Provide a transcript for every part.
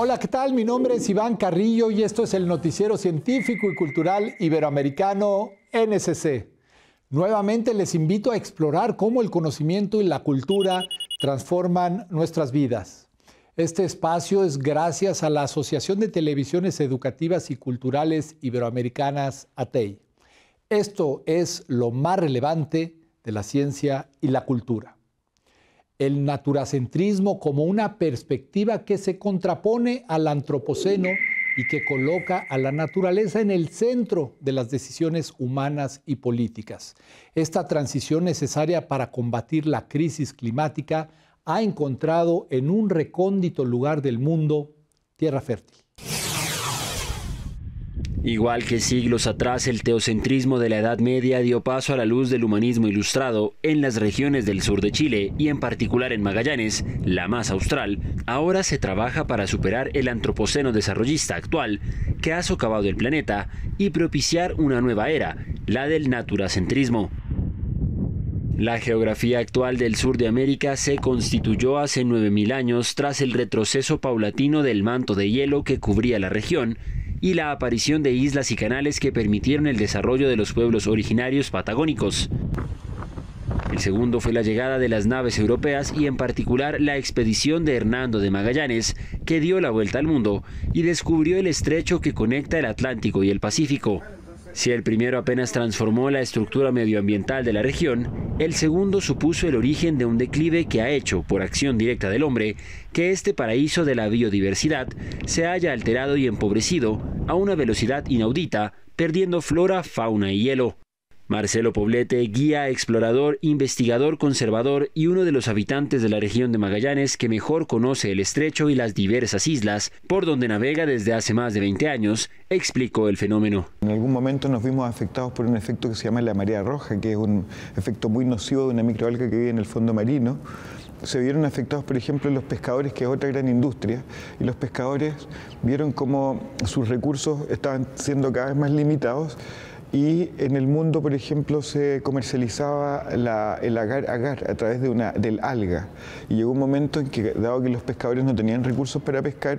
Hola, ¿qué tal? Mi nombre es Iván Carrillo y esto es el Noticiero Científico y Cultural Iberoamericano NSC. Nuevamente les invito a explorar cómo el conocimiento y la cultura transforman nuestras vidas. Este espacio es gracias a la Asociación de Televisiones Educativas y Culturales Iberoamericanas, ATEI. Esto es lo más relevante de la ciencia y la cultura. El naturacentrismo como una perspectiva que se contrapone al antropoceno y que coloca a la naturaleza en el centro de las decisiones humanas y políticas. Esta transición necesaria para combatir la crisis climática ha encontrado en un recóndito lugar del mundo tierra fértil. Igual que siglos atrás, el teocentrismo de la Edad Media dio paso a la luz del humanismo ilustrado en las regiones del sur de Chile y en particular en Magallanes, la más austral. Ahora se trabaja para superar el antropoceno desarrollista actual que ha socavado el planeta y propiciar una nueva era, la del naturacentrismo. La geografía actual del sur de América se constituyó hace 9.000 años tras el retroceso paulatino del manto de hielo que cubría la región y la aparición de islas y canales que permitieron el desarrollo de los pueblos originarios patagónicos. El segundo fue la llegada de las naves europeas y en particular la expedición de Hernando de Magallanes, que dio la vuelta al mundo y descubrió el estrecho que conecta el Atlántico y el Pacífico. Si el primero apenas transformó la estructura medioambiental de la región, el segundo supuso el origen de un declive que ha hecho, por acción directa del hombre, que este paraíso de la biodiversidad se haya alterado y empobrecido a una velocidad inaudita, perdiendo flora, fauna y hielo. Marcelo Poblete, guía, explorador, investigador, conservador y uno de los habitantes de la región de Magallanes que mejor conoce el estrecho y las diversas islas por donde navega desde hace más de 20 años, explicó el fenómeno. En algún momento nos vimos afectados por un efecto que se llama la marea roja, que es un efecto muy nocivo de una microalga que vive en el fondo marino. Se vieron afectados, por ejemplo, los pescadores, que es otra gran industria, y los pescadores vieron cómo sus recursos estaban siendo cada vez más limitados. Y en el mundo, por ejemplo, se comercializaba el agar a través del alga. Y llegó un momento en que, dado que los pescadores no tenían recursos para pescar,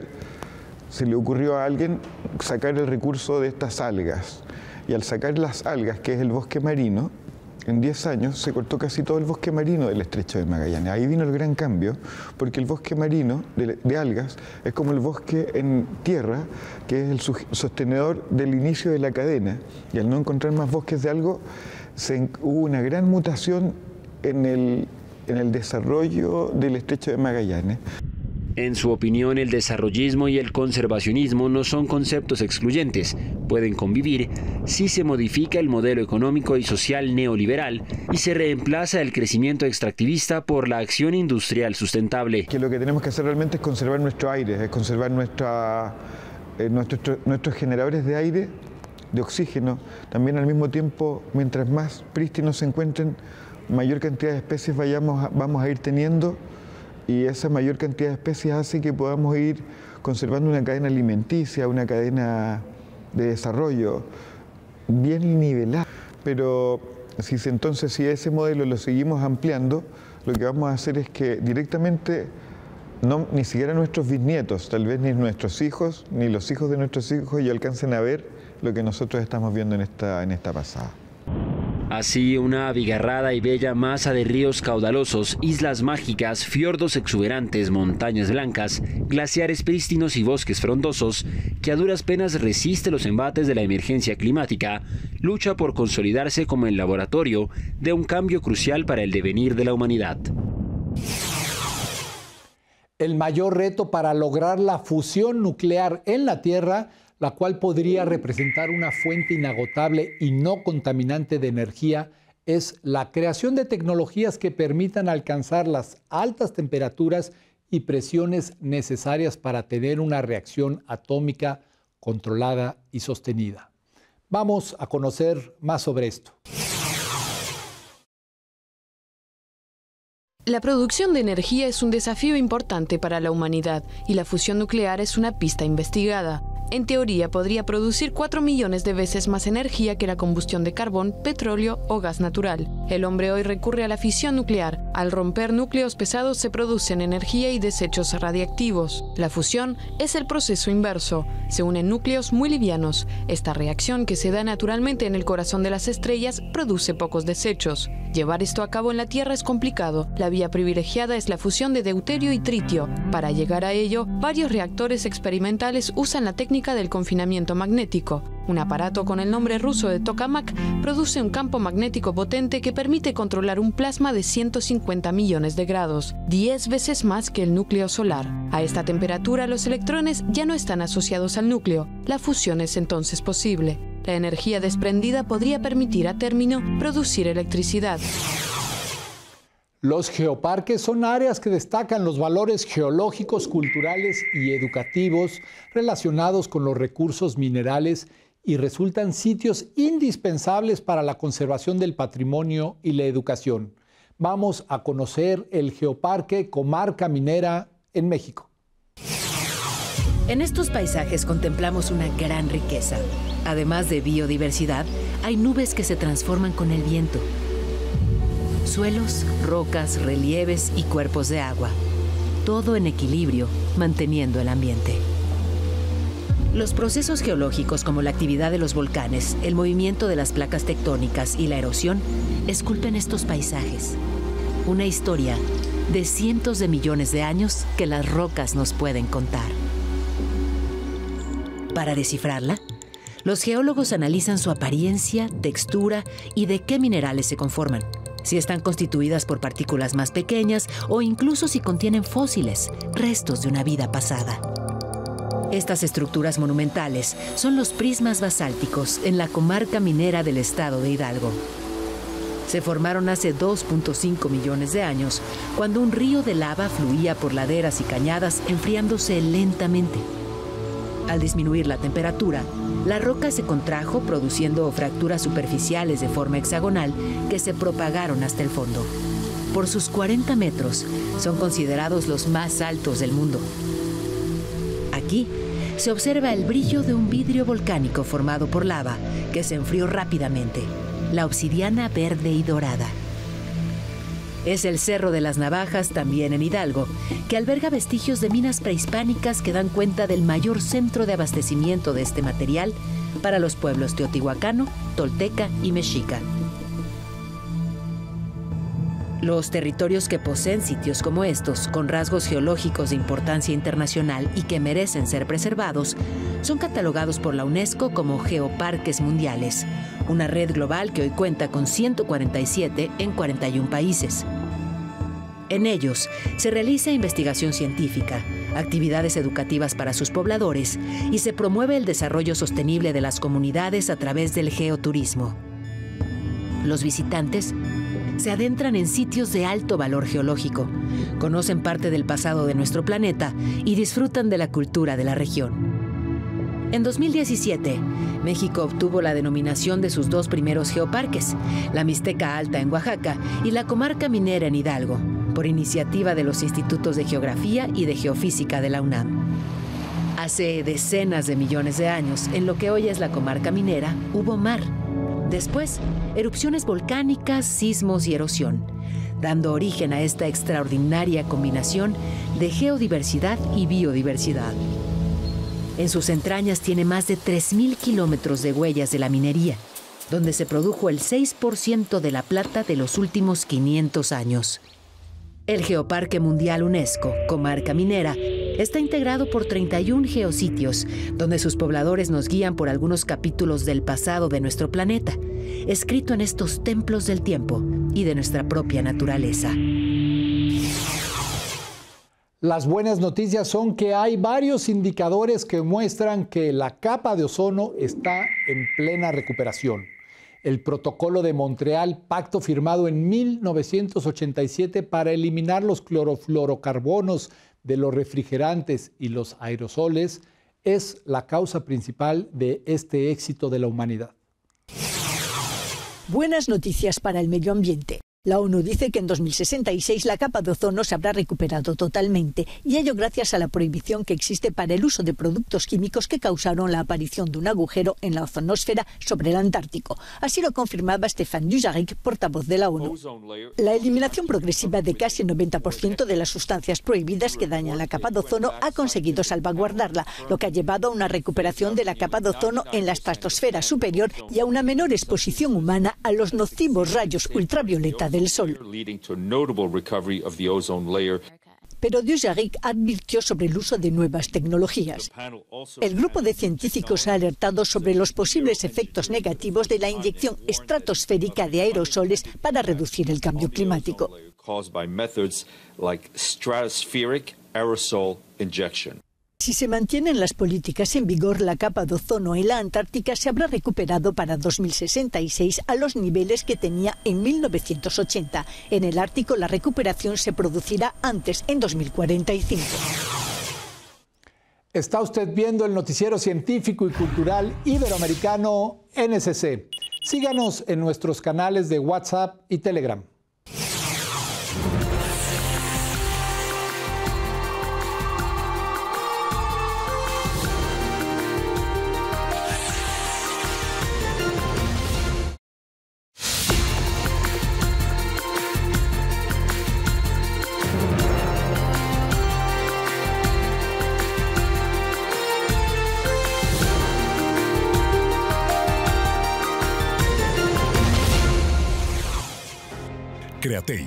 se le ocurrió a alguien sacar el recurso de estas algas. Y al sacar las algas, que es el bosque marino, en 10 años se cortó casi todo el bosque marino del estrecho de Magallanes. Ahí vino el gran cambio, porque el bosque marino de algas es como el bosque en tierra, que es el sostenedor del inicio de la cadena. Y al no encontrar más bosques de algo, hubo una gran mutación en el desarrollo del estrecho de Magallanes. En su opinión, el desarrollismo y el conservacionismo no son conceptos excluyentes. Pueden convivir si se modifica el modelo económico y social neoliberal y se reemplaza el crecimiento extractivista por la acción industrial sustentable. Que lo que tenemos que hacer realmente es conservar nuestro aire, es conservar nuestros generadores de aire, de oxígeno. También al mismo tiempo, mientras más prístinos se encuentren, mayor cantidad de especies vamos a ir teniendo. Y esa mayor cantidad de especies hace que podamos ir conservando una cadena alimenticia, una cadena de desarrollo bien nivelada. Pero si ese modelo lo seguimos ampliando, lo que vamos a hacer es que directamente, ni siquiera nuestros bisnietos, tal vez ni nuestros hijos, ni los hijos de nuestros hijos ya alcancen a ver lo que nosotros estamos viendo en esta pasada. Así, una abigarrada y bella masa de ríos caudalosos, islas mágicas, fiordos exuberantes, montañas blancas, glaciares prístinos y bosques frondosos, que a duras penas resiste los embates de la emergencia climática, lucha por consolidarse como el laboratorio de un cambio crucial para el devenir de la humanidad. El mayor reto para lograr la fusión nuclear en la Tierra, la cual podría representar una fuente inagotable y no contaminante de energía, es la creación de tecnologías que permitan alcanzar las altas temperaturas y presiones necesarias para tener una reacción atómica controlada y sostenida. Vamos a conocer más sobre esto. La producción de energía es un desafío importante para la humanidad y la fusión nuclear es una pista investigada. en teoría podría producir 4 millones de veces más energía que la combustión de carbón, petróleo o gas natural. El hombre hoy recurre a la fisión nuclear. Al romper núcleos pesados se producen energía y desechos radiactivos. La fusión es el proceso inverso. Se unen núcleos muy livianos. Esta reacción, que se da naturalmente en el corazón de las estrellas, produce pocos desechos. Llevar esto a cabo en la Tierra es complicado. La vía privilegiada es la fusión de deuterio y tritio. Para llegar a ello, varios reactores experimentales usan la técnica del confinamiento magnético. Un aparato con el nombre ruso de tokamak produce un campo magnético potente que permite controlar un plasma de 150 millones de grados, 10 veces más que el núcleo solar. A esta temperatura, los electrones ya no están asociados al núcleo. La fusión es entonces posible. La energía desprendida podría permitir a término producir electricidad. Los geoparques son áreas que destacan los valores geológicos, culturales y educativos relacionados con los recursos minerales y resultan sitios indispensables para la conservación del patrimonio y la educación. Vamos a conocer el Geoparque Comarca Minera en México. En estos paisajes contemplamos una gran riqueza. Además de biodiversidad, hay nubes que se transforman con el viento. Suelos, rocas, relieves y cuerpos de agua. Todo en equilibrio, manteniendo el ambiente. Los procesos geológicos como la actividad de los volcanes, el movimiento de las placas tectónicas y la erosión esculpen estos paisajes. Una historia de cientos de millones de años que las rocas nos pueden contar. Para descifrarla, los geólogos analizan su apariencia, textura y de qué minerales se conforman. Si están constituidas por partículas más pequeñas o incluso si contienen fósiles, restos de una vida pasada. Estas estructuras monumentales son los prismas basálticos en la comarca minera del estado de Hidalgo. Se formaron hace 2.5 millones de años, cuando un río de lava fluía por laderas y cañadas, enfriándose lentamente. Al disminuir la temperatura, la roca se contrajo, produciendo fracturas superficiales de forma hexagonal que se propagaron hasta el fondo. Por sus 40 metros, son considerados los más altos del mundo. Aquí se observa el brillo de un vidrio volcánico formado por lava que se enfrió rápidamente, la obsidiana verde y dorada. Es el Cerro de las Navajas, también en Hidalgo, que alberga vestigios de minas prehispánicas que dan cuenta del mayor centro de abastecimiento de este material para los pueblos teotihuacano, tolteca y mexica. Los territorios que poseen sitios como estos, con rasgos geológicos de importancia internacional y que merecen ser preservados, son catalogados por la UNESCO como Geoparques Mundiales, una red global que hoy cuenta con 147 en 41 países. En ellos se realiza investigación científica, actividades educativas para sus pobladores y se promueve el desarrollo sostenible de las comunidades a través del geoturismo. Los visitantes se adentran en sitios de alto valor geológico, conocen parte del pasado de nuestro planeta y disfrutan de la cultura de la región. En 2017, México obtuvo la denominación de sus dos primeros geoparques, la Mixteca Alta en Oaxaca y la Comarca Minera en Hidalgo, por iniciativa de los Institutos de Geografía y de Geofísica de la UNAM. Hace decenas de millones de años, en lo que hoy es la Comarca Minera, hubo mar. Después, erupciones volcánicas, sismos y erosión, dando origen a esta extraordinaria combinación de geodiversidad y biodiversidad. En sus entrañas tiene más de 3.000 kilómetros de huellas de la minería, donde se produjo el 6% de la plata de los últimos 500 años. El Geoparque Mundial UNESCO, Comarca Minera, está integrado por 31 geositios, donde sus pobladores nos guían por algunos capítulos del pasado de nuestro planeta, escrito en estos templos del tiempo y de nuestra propia naturaleza. Las buenas noticias son que hay varios indicadores que muestran que la capa de ozono está en plena recuperación. El Protocolo de Montreal, pacto firmado en 1987 para eliminar los clorofluorocarbonos de los refrigerantes y los aerosoles, es la causa principal de este éxito de la humanidad. Buenas noticias para el medio ambiente. La ONU dice que en 2066 la capa de ozono se habrá recuperado totalmente, y ello gracias a la prohibición que existe para el uso de productos químicos que causaron la aparición de un agujero en la ozonosfera sobre el Antártico. Así lo confirmaba Stéphane Dujarric, portavoz de la ONU. La eliminación progresiva de casi el 90% de las sustancias prohibidas que dañan la capa de ozono ha conseguido salvaguardarla, lo que ha llevado a una recuperación de la capa de ozono en la estratosfera superior y a una menor exposición humana a los nocivos rayos ultravioleta del Sol. Pero Dujarric advirtió sobre el uso de nuevas tecnologías. El grupo de científicos ha alertado sobre los posibles efectos negativos de la inyección estratosférica de aerosoles para reducir el cambio climático. Si se mantienen las políticas en vigor, la capa de ozono en la Antártica se habrá recuperado para 2066 a los niveles que tenía en 1980. En el Ártico, la recuperación se producirá antes, en 2045. Está usted viendo el noticiero científico y cultural iberoamericano NSC. Síganos en nuestros canales de WhatsApp y Telegram. Createi,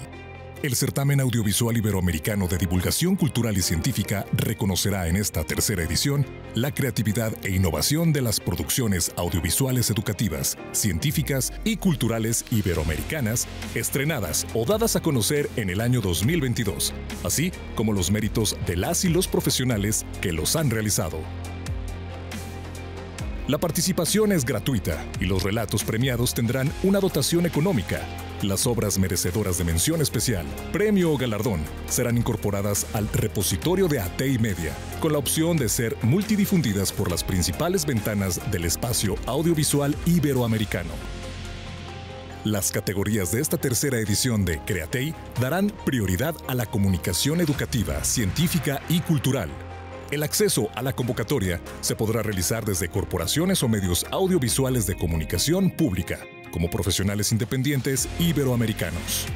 el certamen audiovisual iberoamericano de divulgación cultural y científica, reconocerá en esta tercera edición la creatividad e innovación de las producciones audiovisuales educativas, científicas y culturales iberoamericanas estrenadas o dadas a conocer en el año 2022, así como los méritos de las y los profesionales que los han realizado. La participación es gratuita y los relatos premiados tendrán una dotación económica. Las obras merecedoras de mención especial, premio o galardón serán incorporadas al repositorio de Atei Media, con la opción de ser multidifundidas por las principales ventanas del espacio audiovisual iberoamericano. Las categorías de esta tercera edición de Createi darán prioridad a la comunicación educativa, científica y cultural. El acceso a la convocatoria se podrá realizar desde corporaciones o medios audiovisuales de comunicación pública, como profesionales independientes iberoamericanos.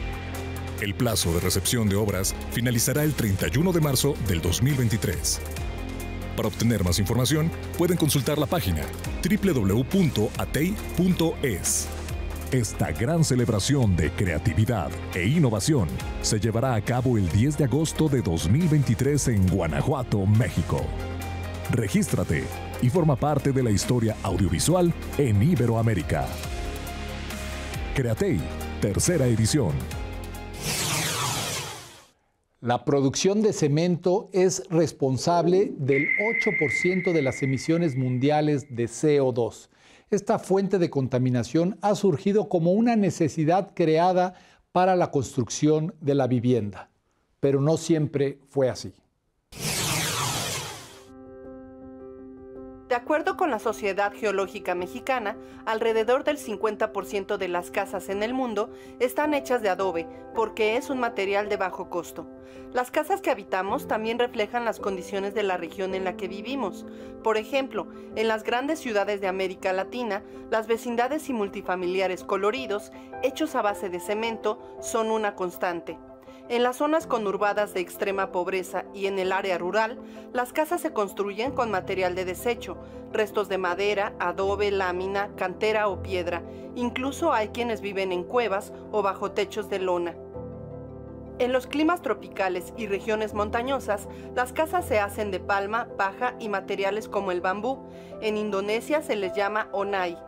El plazo de recepción de obras finalizará el 31 de marzo del 2023. Para obtener más información, pueden consultar la página www.atei.es. Esta gran celebración de creatividad e innovación se llevará a cabo el 10 de agosto de 2023 en Guanajuato, México. Regístrate y forma parte de la historia audiovisual en Iberoamérica. Createi, tercera edición. La producción de cemento es responsable del 8% de las emisiones mundiales de CO2. Esta fuente de contaminación ha surgido como una necesidad creada para la construcción de la vivienda, pero no siempre fue así. De acuerdo con la Sociedad Geológica Mexicana, alrededor del 50% de las casas en el mundo están hechas de adobe porque es un material de bajo costo. Las casas que habitamos también reflejan las condiciones de la región en la que vivimos. Por ejemplo, en las grandes ciudades de América Latina, las vecindades y multifamiliares coloridos, hechos a base de cemento, son una constante. En las zonas conurbadas de extrema pobreza y en el área rural, las casas se construyen con material de desecho, restos de madera, adobe, lámina, cantera o piedra. Incluso hay quienes viven en cuevas o bajo techos de lona. En los climas tropicales y regiones montañosas, las casas se hacen de palma, paja y materiales como el bambú. En Indonesia se les llama onai.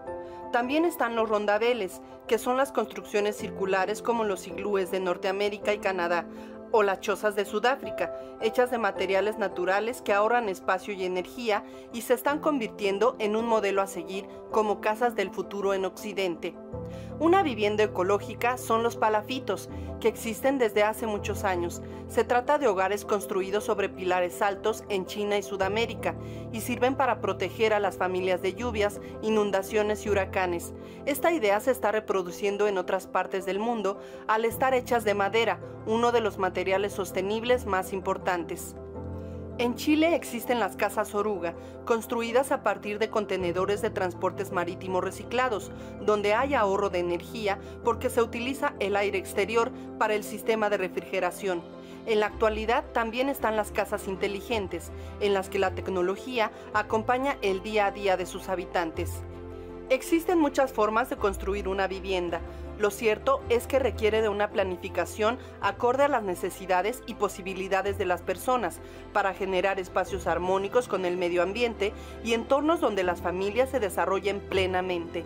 También están los rondabeles, que son las construcciones circulares como los iglúes de Norteamérica y Canadá, o las chozas de Sudáfrica, hechas de materiales naturales que ahorran espacio y energía y se están convirtiendo en un modelo a seguir como casas del futuro en Occidente. Una vivienda ecológica son los palafitos, que existen desde hace muchos años. Se trata de hogares construidos sobre pilares altos en China y Sudamérica y sirven para proteger a las familias de lluvias, inundaciones y huracanes. Esta idea se está reproduciendo en otras partes del mundo al estar hechas de madera, uno de los materiales sostenibles más importantes. En Chile existen las casas oruga, construidas a partir de contenedores de transportes marítimos reciclados, donde hay ahorro de energía porque se utiliza el aire exterior para el sistema de refrigeración. En la actualidad también están las casas inteligentes, en las que la tecnología acompaña el día a día de sus habitantes. Existen muchas formas de construir una vivienda. Lo cierto es que requiere de una planificación acorde a las necesidades y posibilidades de las personas para generar espacios armónicos con el medio ambiente y entornos donde las familias se desarrollen plenamente.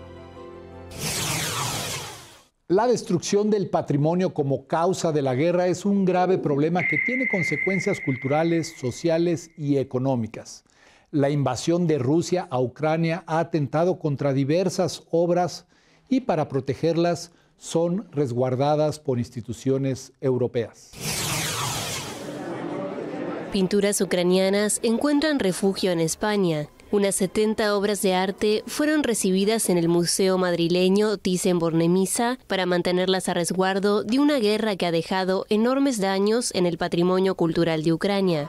La destrucción del patrimonio como causa de la guerra es un grave problema que tiene consecuencias culturales, sociales y económicas. La invasión de Rusia a Ucrania ha atentado contra diversas obras y para protegerlas son resguardadas por instituciones europeas. Pinturas ucranianas encuentran refugio en España. Unas 70 obras de arte fueron recibidas en el Museo madrileño Thyssen-Bornemisza para mantenerlas a resguardo de una guerra que ha dejado enormes daños en el patrimonio cultural de Ucrania.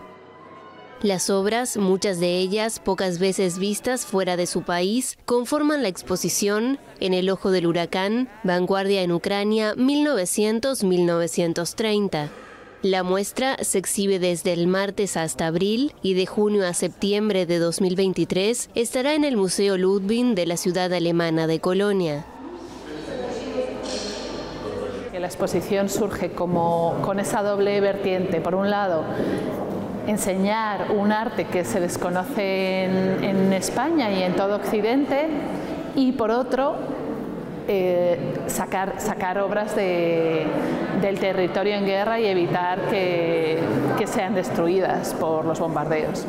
Las obras, muchas de ellas pocas veces vistas fuera de su país, conforman la exposición En el ojo del huracán, Vanguardia en Ucrania 1900-1930. La muestra se exhibe desde el martes hasta abril y de junio a septiembre de 2023 estará en el Museo Ludwig de la ciudad alemana de Colonia. La exposición surge con esa doble vertiente. Por un lado, enseñar un arte que se desconoce en España y en todo Occidente, y por otro, sacar obras del territorio en guerra y evitar que sean destruidas por los bombardeos.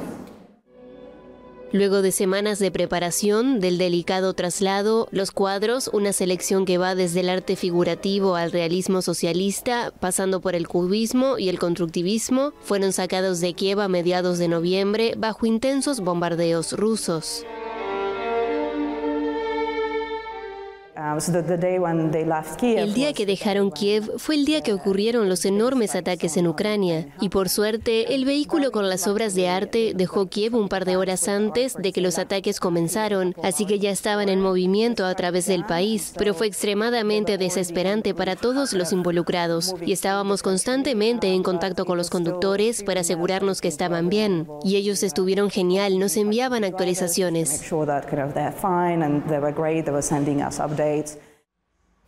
Luego de semanas de preparación del delicado traslado, los cuadros, una selección que va desde el arte figurativo al realismo socialista, pasando por el cubismo y el constructivismo, fueron sacados de Kiev a mediados de noviembre bajo intensos bombardeos rusos. El día que dejaron Kiev fue el día que ocurrieron los enormes ataques en Ucrania. Y por suerte, el vehículo con las obras de arte dejó Kiev un par de horas antes de que los ataques comenzaron, así que ya estaban en movimiento a través del país. Pero fue extremadamente desesperante para todos los involucrados. Y estábamos constantemente en contacto con los conductores para asegurarnos que estaban bien. Y ellos estuvieron genial, nos enviaban actualizaciones.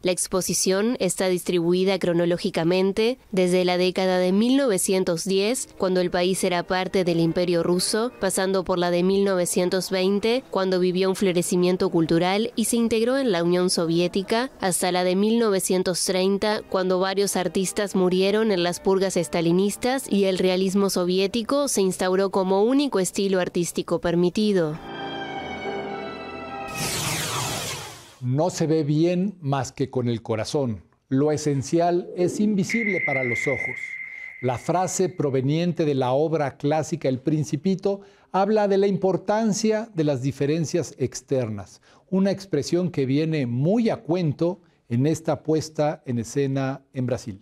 La exposición está distribuida cronológicamente desde la década de 1910, cuando el país era parte del Imperio Ruso, pasando por la de 1920, cuando vivió un florecimiento cultural y se integró en la Unión Soviética, hasta la de 1930, cuando varios artistas murieron en las purgas estalinistas y el realismo soviético se instauró como único estilo artístico permitido. No se ve bien más que con el corazón. Lo esencial es invisible para los ojos. La frase proveniente de la obra clásica El Principito habla de la importancia de las diferencias externas, una expresión que viene muy a cuento en esta puesta en escena en Brasil.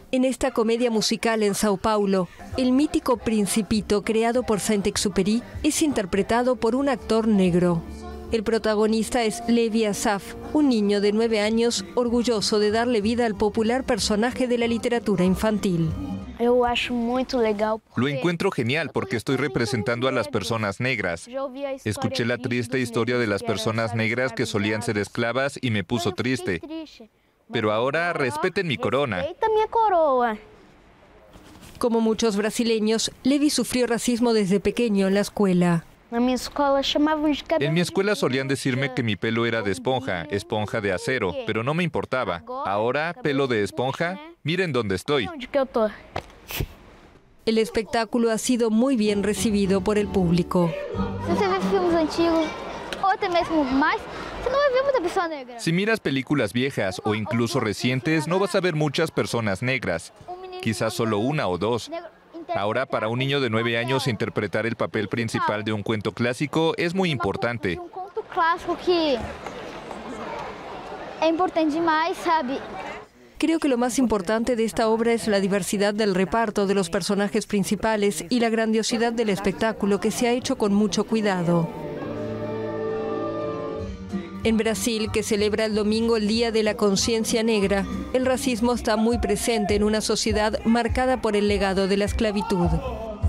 En esta comedia musical en Sao Paulo, el mítico Principito, creado por Saint-Exupéry, es interpretado por un actor negro. El protagonista es Levi Asaf, un niño de 9 años orgulloso de darle vida al popular personaje de la literatura infantil. Lo encuentro genial porque estoy representando a las personas negras. Escuché la triste historia de las personas negras que solían ser esclavas y me puso triste. Pero ahora respeten mi corona. Como muchos brasileños, Levi sufrió racismo desde pequeño en la escuela. En mi escuela solían decirme que mi pelo era de esponja, esponja de acero, pero no me importaba. Ahora, pelo de esponja, miren dónde estoy. El espectáculo ha sido muy bien recibido por el público. Si miras películas viejas o incluso recientes, no vas a ver muchas personas negras, quizás solo una o dos. Ahora, para un niño de 9 años, interpretar el papel principal de un cuento clásico es muy importante. Creo que lo más importante de esta obra es la diversidad del reparto de los personajes principales y la grandiosidad del espectáculo que se ha hecho con mucho cuidado. En Brasil, que celebra el domingo el Día de la Conciencia Negra, el racismo está muy presente en una sociedad marcada por el legado de la esclavitud.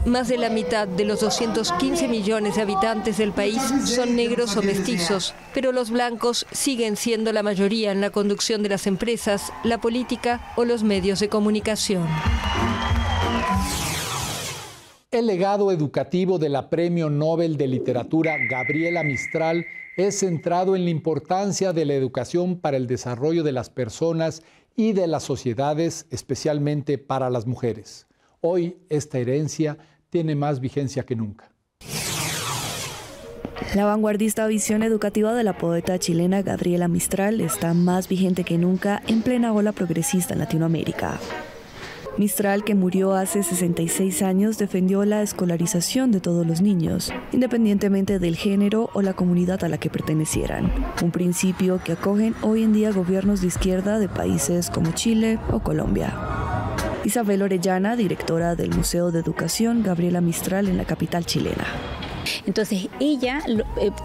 Más de la mitad de los 215 millones de habitantes del país son negros o mestizos, pero los blancos siguen siendo la mayoría en la conducción de las empresas, la política o los medios de comunicación. El legado educativo de la Premio Nobel de Literatura Gabriela Mistral es centrado en la importancia de la educación para el desarrollo de las personas y de las sociedades, especialmente para las mujeres. Hoy esta herencia tiene más vigencia que nunca. La vanguardista visión educativa de la poeta chilena Gabriela Mistral está más vigente que nunca en plena ola progresista en Latinoamérica. Mistral, que murió hace 66 años, defendió la escolarización de todos los niños, independientemente del género o la comunidad a la que pertenecieran, un principio que acogen hoy en día gobiernos de izquierda de países como Chile o Colombia. Isabel Orellana, directora del Museo de Educación Gabriela Mistral en la capital chilena. Entonces ella,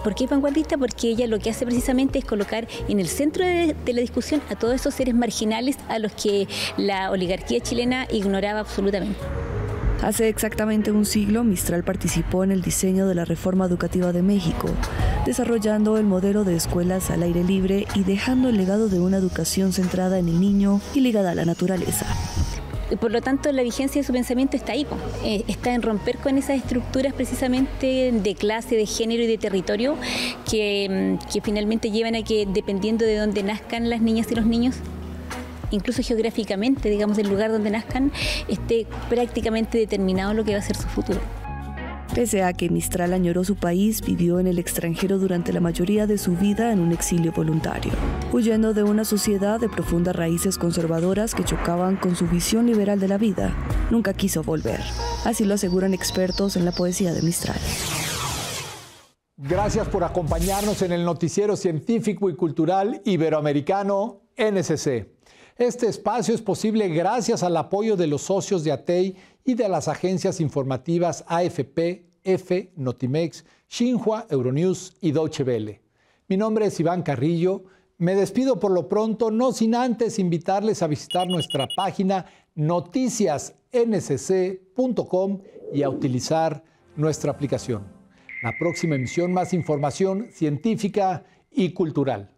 ¿por qué es vanguardista? Porque ella lo que hace precisamente es colocar en el centro de la discusión a todos esos seres marginales a los que la oligarquía chilena ignoraba absolutamente. Hace exactamente un siglo, Mistral participó en el diseño de la reforma educativa de México, desarrollando el modelo de escuelas al aire libre y dejando el legado de una educación centrada en el niño y ligada a la naturaleza. Por lo tanto, la vigencia de su pensamiento está ahí, está en romper con esas estructuras precisamente de clase, de género y de territorio que finalmente llevan a que, dependiendo de dónde nazcan las niñas y los niños, incluso geográficamente, digamos, del lugar donde nazcan, esté prácticamente determinado lo que va a ser su futuro. Pese a que Mistral añoró su país, vivió en el extranjero durante la mayoría de su vida en un exilio voluntario, huyendo de una sociedad de profundas raíces conservadoras que chocaban con su visión liberal de la vida. Nunca quiso volver. Así lo aseguran expertos en la poesía de Mistral. Gracias por acompañarnos en el noticiero científico y cultural iberoamericano NSC. Este espacio es posible gracias al apoyo de los socios de ATEI y de las agencias informativas AFP, EFE, Notimex, Xinhua, Euronews y Deutsche Welle. Mi nombre es Iván Carrillo. Me despido por lo pronto, no sin antes invitarles a visitar nuestra página noticiasnsc.com y a utilizar nuestra aplicación. La próxima emisión, más información científica y cultural.